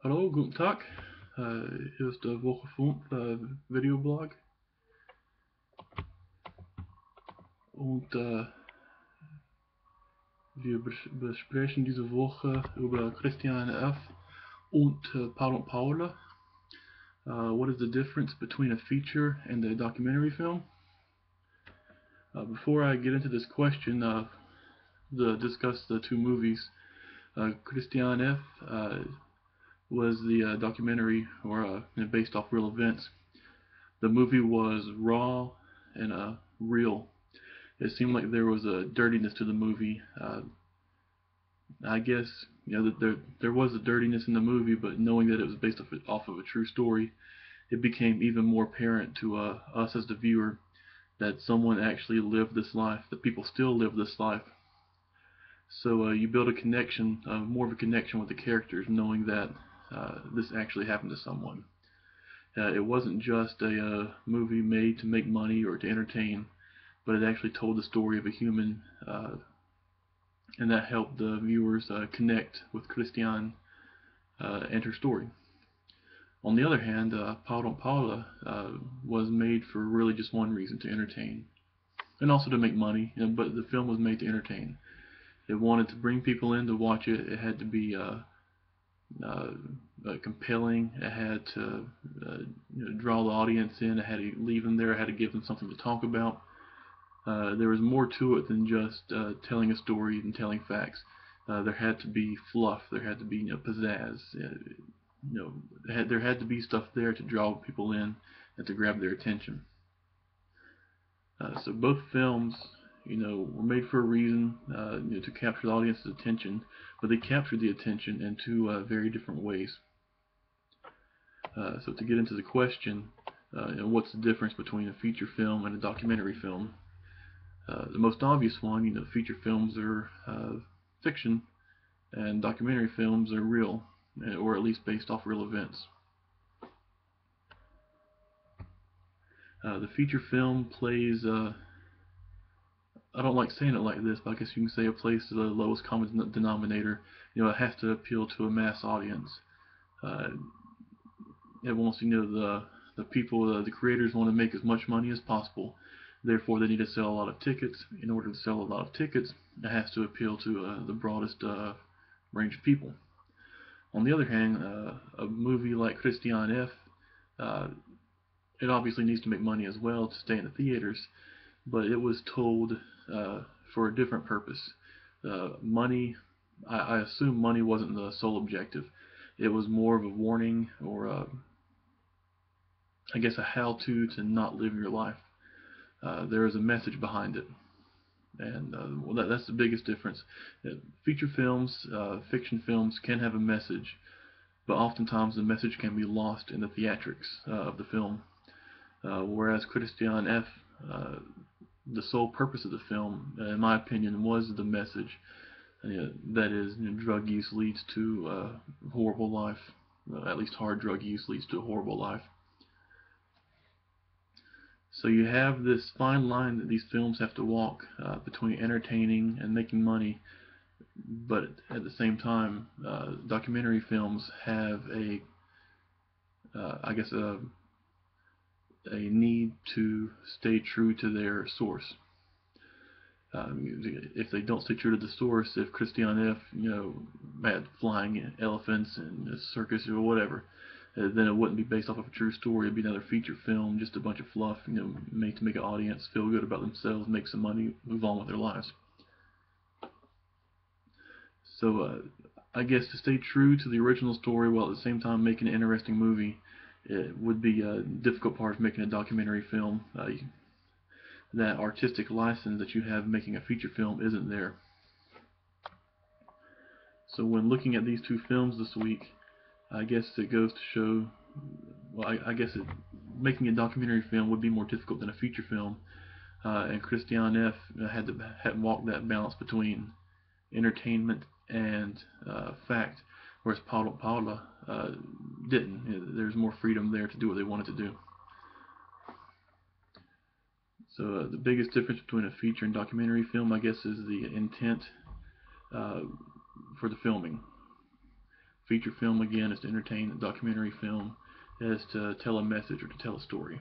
Hallo, guten Tag. Hier ist der Woche 5 Videoblog und wir besprechen diese Woche über Christiane F. und Paul und Paula. What is the difference between a feature and a documentary film? Before I get into this question, discuss the two movies. Christiane F. Was the documentary or based off real events. The movie was raw and real. It seemed like there was a dirtiness to the movie. I guess that there was a dirtiness in the movie, but knowing that it was based off of a true story, it became even more apparent to us as the viewer that someone actually lived this life, that people still live this life. So you build a connection, more of a connection with the characters, knowing that this actually happened to someone. It wasn't just a movie made to make money or to entertain, but it actually told the story of a human, and that helped the viewers connect with Christiane and her story. On the other hand, Paul Don't Paula was made for really just one reason, to entertain, and also to make money, but the film was made to entertain. It wanted to bring people in to watch it. It had to be compelling. It had to draw the audience in. It had to leave them there. It had to give them something to talk about. There was more to it than just telling a story and telling facts. There had to be fluff. There had to be pizzazz. There had to be stuff there to draw people in and to grab their attention. So both films, were made for a reason, to capture the audience's attention, but they captured the attention in two very different ways. So to get into the question, what's the difference between a feature film and a documentary film? The most obvious one, feature films are fiction, and documentary films are real, or at least based off real events. The feature film plays, I don't like saying it like this, but I guess you can say it plays to the lowest common denominator. It has to appeal to a mass audience. It wants, the people, the creators want to make as much money as possible. Therefore, they need to sell a lot of tickets. In order to sell a lot of tickets, it has to appeal to the broadest range of people. On the other hand, a movie like Christiane F., it obviously needs to make money as well to stay in the theaters, but it was told for a different purpose. Money, I assume money wasn't the sole objective. It was more of a warning, or I guess a how-to not live your life. There is a message behind it, and that's the biggest difference. Feature films, fiction films can have a message, but oftentimes the message can be lost in the theatrics of the film. Whereas Christiane F., the sole purpose of the film, in my opinion, was the message. That is, drug use leads to a horrible life. At least hard drug use leads to a horrible life. So you have this fine line that these films have to walk between entertaining and making money, but at the same time, documentary films have I guess a need to stay true to their source. If they don't stay true to the source, if Christiane F., had flying elephants and a circus or whatever, then it wouldn't be based off of a true story. It'd be another feature film, just a bunch of fluff, made to make an audience feel good about themselves, make some money, move on with their lives. So I guess to stay true to the original story while at the same time making an interesting movie, it would be a difficult part of making a documentary film. That artistic license that you have making a feature film isn't there. So when looking at these two films this week, I guess it goes to show, well, I guess making a documentary film would be more difficult than a feature film, and Christiane F. had to walk that balance between entertainment and fact, whereas Paula didn't. There's more freedom there to do what they wanted to do. So the biggest difference between a feature and documentary film, I guess, is the intent for the filming. Feature film, again, is to entertain. Documentary film is to tell a message or to tell a story.